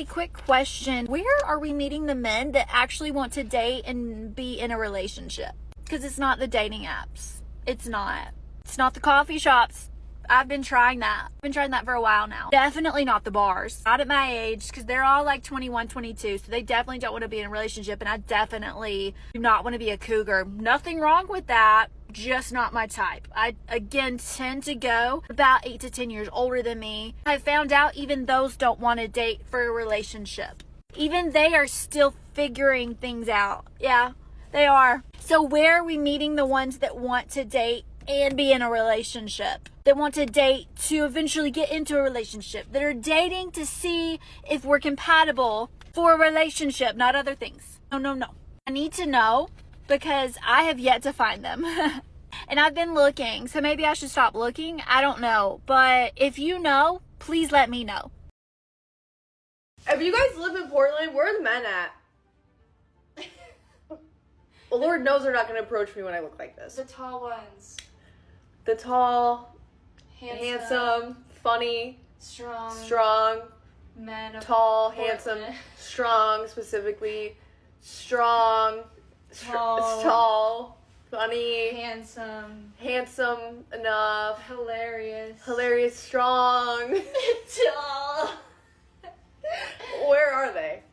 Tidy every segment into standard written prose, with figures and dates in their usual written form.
A quick question. Where are we meeting the men that actually want to date and be in a relationship? Because it's not the dating apps. It's not the coffee shops. I've been trying that. For a while now. Definitely not the bars. Not at my age, because they're all like 21, 22. So they definitely don't want to be in a relationship. And I definitely do not want to be a cougar. Nothing wrong with that. Just not my type. I, again, tend to go about 8 to 10 years older than me. I found out even those don't want to date for a relationship. Even they are still figuring things out. Yeah, they are. So where are we meeting the ones that want to date and be in a relationship, that want to date to eventually get into a relationship, that are dating to see if we're compatible for a relationship, not other things? No. I need to know, because I have yet to find them. And I've been looking, so maybe I should stop looking. I don't know. But if you know, please let me know. If you guys live in Portland, where are the men at? Well, Lord knows they're not going to approach me when I look like this. The tall ones. The tall, handsome, funny, strong, men of tall, Portland. handsome, strong, specifically, strong, tall, funny, handsome enough, hilarious, strong, tall. Where are they?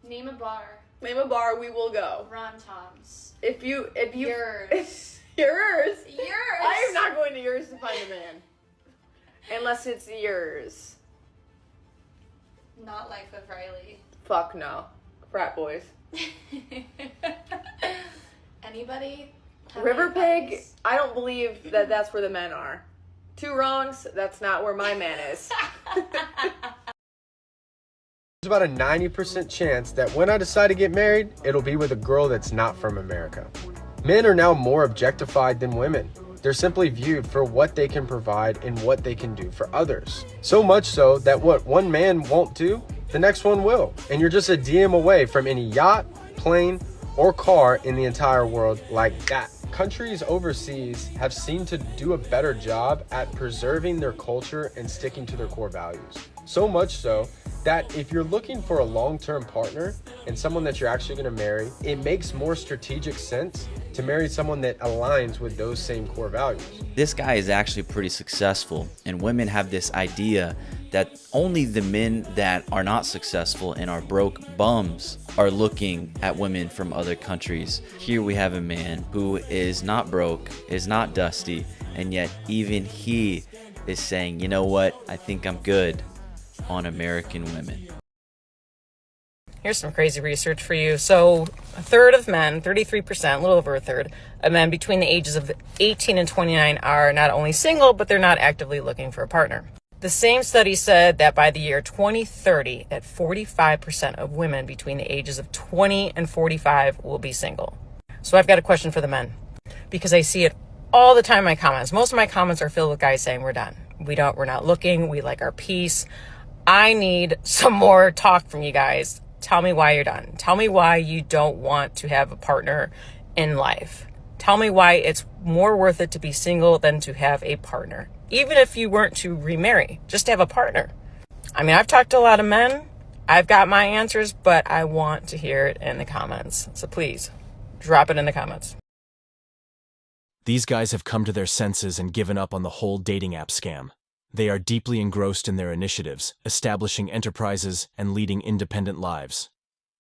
Name a bar. Name a bar, we will go. Ron Tom's. If you Yours. Yours? Yours. I am not going to yours to find a man. Unless it's yours. Not Life of Riley. Fuck no. Frat boys. Anybody? River Pig, I don't believe that that's where the men are. 2 wrongs, that's not where my man is. There's about a 90% chance that when I decide to get married, it'll be with a girl that's not from America. Men are now more objectified than women. They're simply viewed for what they can provide and what they can do for others. So much so that what one man won't do, the next one will. And you're just a DM away from any yacht, plane, or car in the entire world like that. Countries overseas have seemed to do a better job at preserving their culture and sticking to their core values. So much so that if you're looking for a long-term partner and someone that you're actually going to marry, it makes more strategic sense to marry someone that aligns with those same core values. This guy is actually pretty successful, and women have this idea that only the men that are not successful and are broke bums are looking at women from other countries. Here we have a man who is not broke, is not dusty, and yet even he is saying, you know what, I think I'm good on American women. Here's some crazy research for you. So a third of men, 33%, a little over a third of men between the ages of 18 and 29 are not only single, but they're not actively looking for a partner. The same study said that by the year 2030, that 45% of women between the ages of 20 and 45 will be single. So I've got a question for the men, because I see it all the time in my comments. Most of my comments are filled with guys saying we're done. We're not looking. We like our peace. I need some more talk from you guys. Tell me why you're done. Tell me why you don't want to have a partner in life. Tell me why it's more worth it to be single than to have a partner. Even if you weren't to remarry, just to have a partner. I mean, I've talked to a lot of men. I've got my answers, but I want to hear it in the comments. So please, drop it in the comments. These guys have come to their senses and given up on the whole dating app scam. They are deeply engrossed in their initiatives, establishing enterprises and leading independent lives.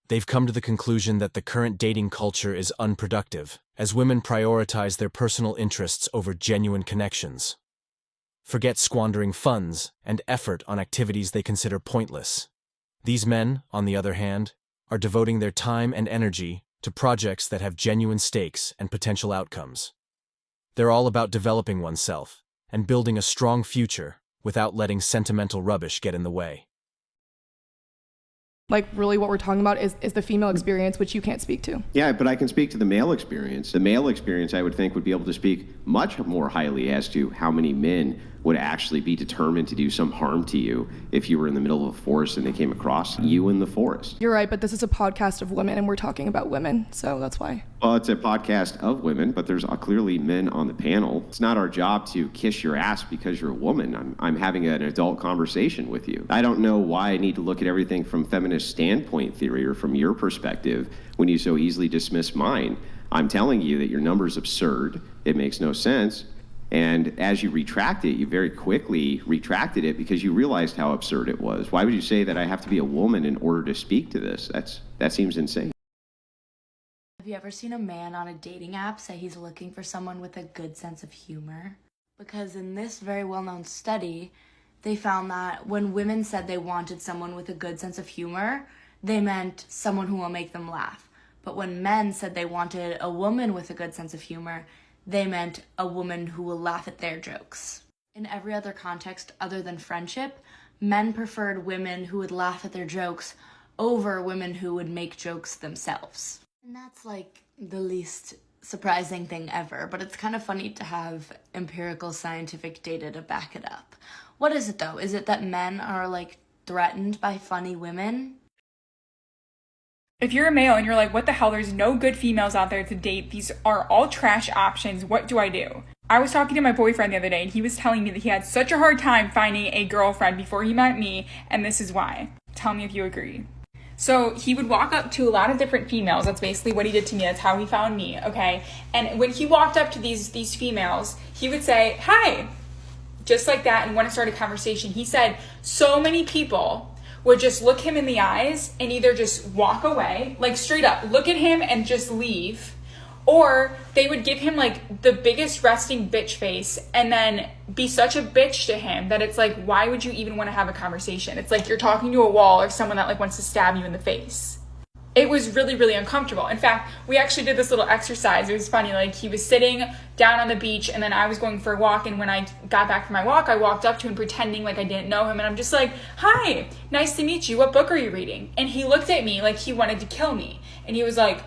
They've come to the conclusion that the current dating culture is unproductive, as women prioritize their personal interests over genuine connections. Forget squandering funds and effort on activities they consider pointless. These men, on the other hand, are devoting their time and energy to projects that have genuine stakes and potential outcomes. They're all about developing oneself and building a strong future without letting sentimental rubbish get in the way. Like, really what we're talking about is the female experience, which you can't speak to. Yeah, but I can speak to the male experience. The male experience, I would think, would be able to speak much more highly as to how many men would actually be determined to do some harm to you if you were in the middle of a forest and they came across you in the forest. You're right, but this is a podcast of women and we're talking about women, so that's why. Well, it's a podcast of women, but there's clearly men on the panel. It's not our job to kiss your ass because you're a woman. I'm having an adult conversation with you. I don't know why I need to look at everything from feminist standpoint theory or from your perspective when you so easily dismiss mine. I'm telling you that your number's absurd. It makes no sense. And as you retract it, you very quickly retracted it because you realized how absurd it was. Why would you say that I have to be a woman in order to speak to this? That seems insane. Have you ever seen a man on a dating app say he's looking for someone with a good sense of humor? Because in this very well-known study, they found that when women said they wanted someone with a good sense of humor, they meant someone who will make them laugh. But when men said they wanted a woman with a good sense of humor, they meant a woman who will laugh at their jokes. In every other context other than friendship, men preferred women who would laugh at their jokes over women who would make jokes themselves. And that's like the least surprising thing ever, but it's kind of funny to have empirical scientific data to back it up. What is it though? Is it that men are like threatened by funny women? If you're a male and you're like, what the hell, there's no good females out there to date, these are all trash options, what do I do? I was talking to my boyfriend the other day and he was telling me that he had such a hard time finding a girlfriend before he met me, and this is why. Tell me if you agree. So he would walk up to a lot of different females. That's basically what he did to me. That's how he found me, okay? And when he walked up to these females, he would say, hi, just like that, and want to start a conversation. He said so many people would just look him in the eyes and either just walk away, like straight up, look at him and just leave, or they would give him like the biggest resting bitch face and then be such a bitch to him that it's like, why would you even want to have a conversation? It's like you're talking to a wall or someone that like wants to stab you in the face. It was really, really uncomfortable. In fact, we actually did this little exercise. It was funny. Like he was sitting down on the beach and then I was going for a walk. And when I got back from my walk, I walked up to him pretending like I didn't know him. And I'm just like, hi, nice to meet you. What book are you reading? And he looked at me like he wanted to kill me. And he was like,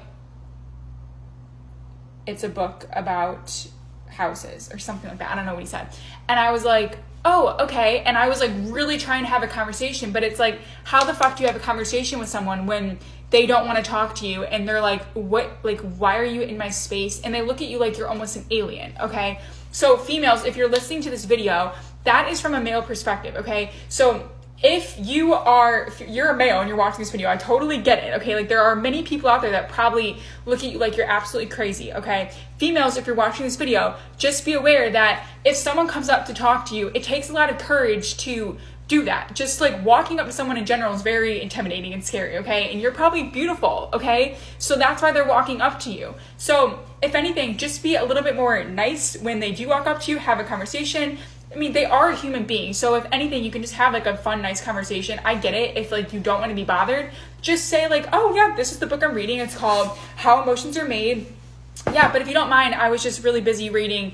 it's a book about houses or something like that. I don't know what he said. And I was like, oh, okay. And I was like really trying to have a conversation, but it's like, how the fuck do you have a conversation with someone when they don't want to talk to you and they're like, what, like, why are you in my space? And they look at you like you're almost an alien, okay? So females, if you're listening to this video, that is from a male perspective, okay? So if you're a male and you're watching this video, I totally get it, okay? Like there are many people out there that probably look at you like you're absolutely crazy, okay? Females, if you're watching this video, just be aware that if someone comes up to talk to you, it takes a lot of courage to do that. Just like walking up to someone in general is very intimidating and scary, okay? And you're probably beautiful, okay? So that's why they're walking up to you. So if anything, just be a little bit more nice when they do walk up to you, have a conversation. I mean, they are a human being. So if anything, you can just have like a fun, nice conversation. I get it. If like you don't want to be bothered, just say like, oh yeah, this is the book I'm reading. It's called How Emotions Are Made. Yeah, but if you don't mind, I was just really busy reading,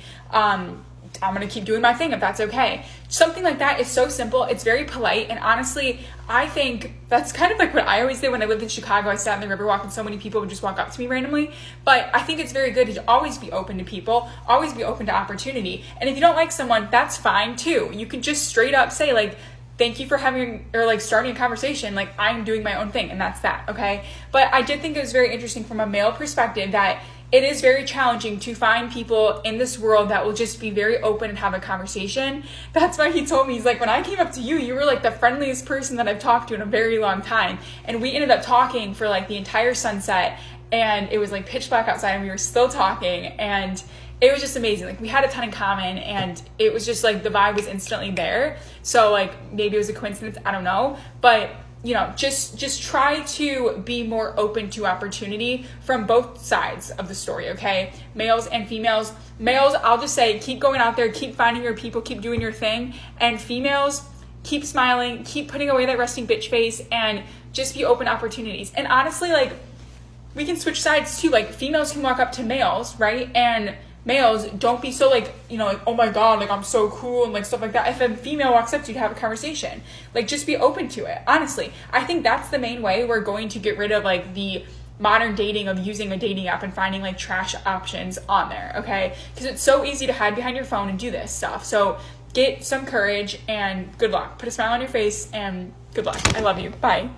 I'm going to keep doing my thing if that's okay. Something like that is so simple. It's very polite. And honestly, I think that's kind of like what I always did when I lived in Chicago. I sat in the Riverwalk and so many people would just walk up to me randomly. But I think it's very good to always be open to people, always be open to opportunity. And if you don't like someone, that's fine too. You can just straight up say like, thank you for having, or like starting a conversation. Like I'm doing my own thing and that's that. Okay. But I did think it was very interesting from a male perspective that it is very challenging to find people in this world that will just be very open and have a conversation. That's why he told me, he's like, when I came up to you, you were like the friendliest person that I've talked to in a very long time. And we ended up talking for like the entire sunset, and it was like pitch black outside and we were still talking, and it was just amazing. Like we had a ton in common, and it was just like the vibe was instantly there. So like maybe it was a coincidence, I don't know. But you know, just try to be more open to opportunity from both sides of the story, okay? Males and females. Males, I'll just say, keep going out there, keep finding your people, keep doing your thing. And females, keep smiling, keep putting away that resting bitch face, and just be open to opportunities. And honestly, like, we can switch sides too. Like, females can walk up to males, right? And males, don't be so like, you know, like, oh my God, like I'm so cool and like stuff like that. If a female walks up to you to have a conversation, like just be open to it. Honestly, I think that's the main way we're going to get rid of like the modern dating of using a dating app and finding like trash options on there, okay? Because it's so easy to hide behind your phone and do this stuff. So get some courage and good luck. Put a smile on your face and good luck. I love you. Bye.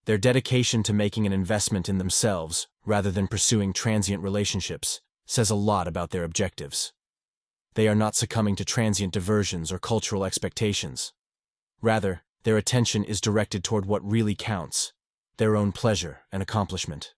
Their dedication to making an investment in themselves, rather than pursuing transient relationships, says a lot about their objectives. They are not succumbing to transient diversions or cultural expectations. Rather, their attention is directed toward what really counts, their own pleasure and accomplishment.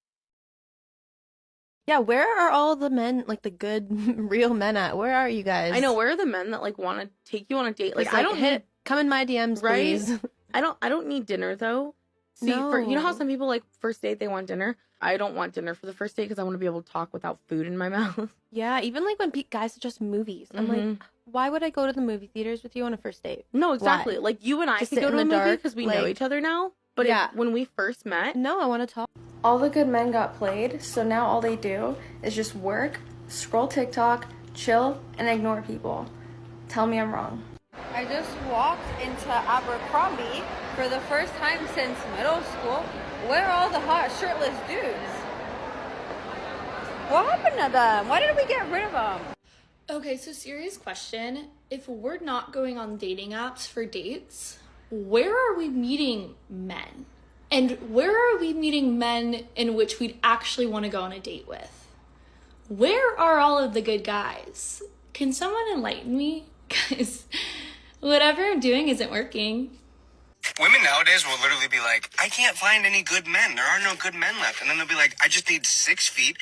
Yeah, where are all the men, like the good, real men at? Where are you guys? I know, where are the men that like want to take you on a date? Like, I don't come in my DMs, right? please. I don't need dinner though. See, No. you know how some people like first date they want dinner? I don't want dinner for the first date because I want to be able to talk without food in my mouth. Yeah, even like when guys suggest movies. I'm like, why would I go to the movie theaters with you on a first date? No, exactly. Why? Like you and I Just could sit go in to a the movie dark, because we know like- each other now. But Yeah. when we first met, No, I want to talk. All the good men got played, so now all they do is just work, scroll TikTok, chill, and ignore people. Tell me I'm wrong. I just walked into Abercrombie for the first time since middle school. Where are all the hot shirtless dudes? What happened to them? Why did we get rid of them? Okay, so serious question. If we're not going on dating apps for dates, where are we meeting men? And where are we meeting men in which we'd actually want to go on a date with? Where are all of the good guys? Can someone enlighten me? Because whatever I'm doing isn't working. Women nowadays will literally be like, I can't find any good men. There are no good men left. And then they'll be like, I just need 6 feet,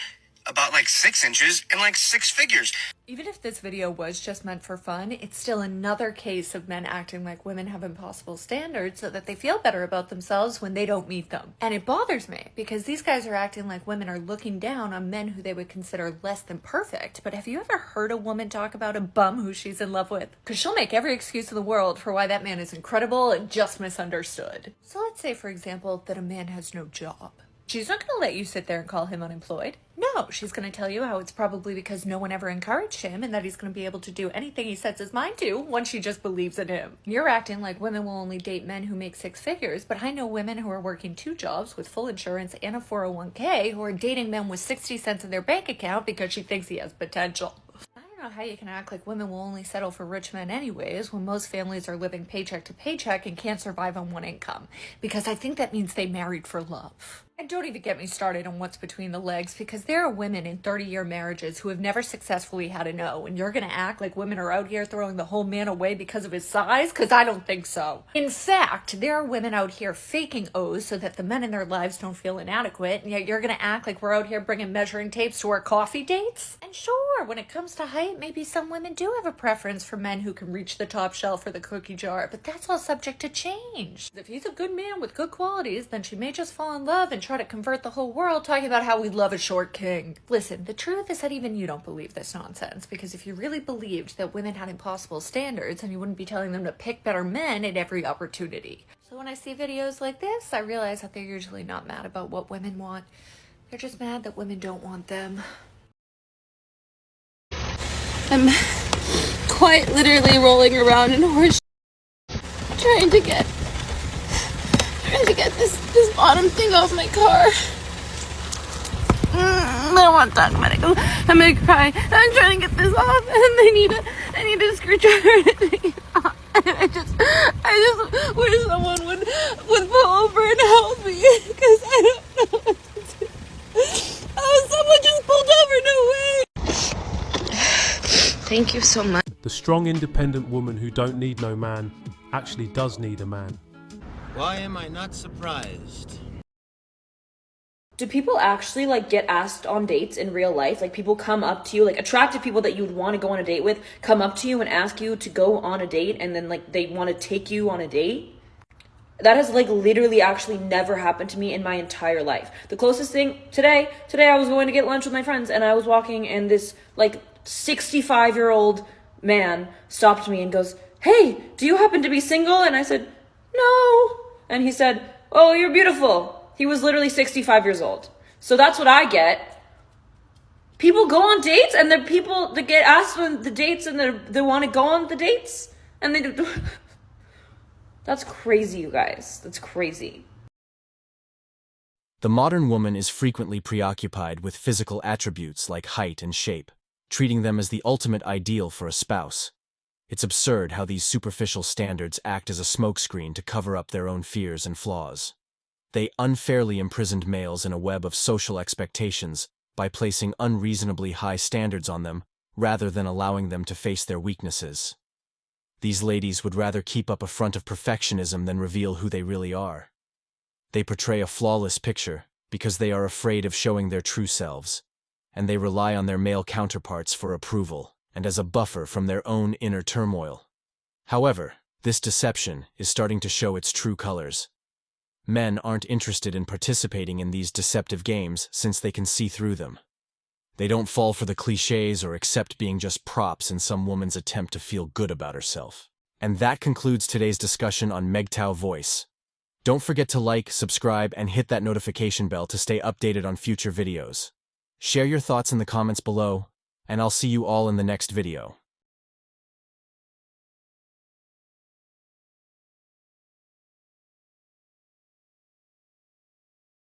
about like 6 inches, and like 6 figures. Even if this video was just meant for fun, it's still another case of men acting like women have impossible standards so that they feel better about themselves when they don't meet them. And it bothers me because these guys are acting like women are looking down on men who they would consider less than perfect. But have you ever heard a woman talk about a bum who she's in love with? Because she'll make every excuse in the world for why that man is incredible and just misunderstood. So let's say, for example, that a man has no job. She's not going to let you sit there and call him unemployed. No, she's going to tell you how it's probably because no one ever encouraged him and that he's going to be able to do anything he sets his mind to once she just believes in him. You're acting like women will only date men who make 6 figures, but I know women who are working 2 jobs with full insurance and a 401k who are dating men with 60 cents in their bank account because she thinks he has potential. I don't know how you can act like women will only settle for rich men anyways when most families are living paycheck to paycheck and can't survive on one income, because I think that means they married for love. And don't even get me started on what's between the legs, because there are women in 30-year marriages who have never successfully had a no, and you're gonna act like women are out here throwing the whole man away because of his size? Because I don't think so. In fact, there are women out here faking O's so that the men in their lives don't feel inadequate, and yet you're gonna act like we're out here bringing measuring tapes to our coffee dates? And sure, when it comes to height, maybe some women do have a preference for men who can reach the top shelf or the cookie jar, but that's all subject to change. If he's a good man with good qualities, then she may just fall in love and try to convert the whole world talking about how we love a short king. Listen, the truth is that even you don't believe this nonsense, because if you really believed that women had impossible standards, then you wouldn't be telling them to pick better men at every opportunity. So when I see videos like this, I realize that they're usually not mad about what women want. They're just mad that women don't want them. I'm quite literally rolling around in horse trying to get this bottom thing off my car. I don't want to talk about it. I'm gonna cry. I'm trying to get this off, and I need a screwdriver to take it off. And I just wish someone would pull over and help me, because I don't know what to do. Oh, someone just pulled over. No way. Thank you so much. The strong, independent woman who don't need no man actually does need a man. Why am I not surprised? Do people actually like get asked on dates in real life? Like people come up to you, like attractive people that you would want to go on a date with, come up to you and ask you to go on a date, and then like they want to take you on a date? That has like literally actually never happened to me in my entire life. The closest thing today I was going to get lunch with my friends, and I was walking, and this like 65-year-old man stopped me and goes, "Hey, do you happen to be single?" And I said, "No." And he said, "Oh, you're beautiful." He was literally 65 years old. So that's what I get. People go on dates, and the people that get asked on the dates, and they want to go on the dates, and they do. That's crazy, you guys. That's crazy. The modern woman is frequently preoccupied with physical attributes like height and shape, treating them as the ultimate ideal for a spouse. It's absurd how these superficial standards act as a smokescreen to cover up their own fears and flaws. They unfairly imprisoned males in a web of social expectations by placing unreasonably high standards on them rather than allowing them to face their weaknesses. These ladies would rather keep up a front of perfectionism than reveal who they really are. They portray a flawless picture because they are afraid of showing their true selves, and they rely on their male counterparts for approval and as a buffer from their own inner turmoil. However, this deception is starting to show its true colors. Men aren't interested in participating in these deceptive games since they can see through them. They don't fall for the cliches or accept being just props in some woman's attempt to feel good about herself. And that concludes today's discussion on MGTOW voice. Don't forget to like, subscribe, and hit that notification bell to stay updated on future videos. Share your thoughts in the comments below, and I'll see you all in the next video.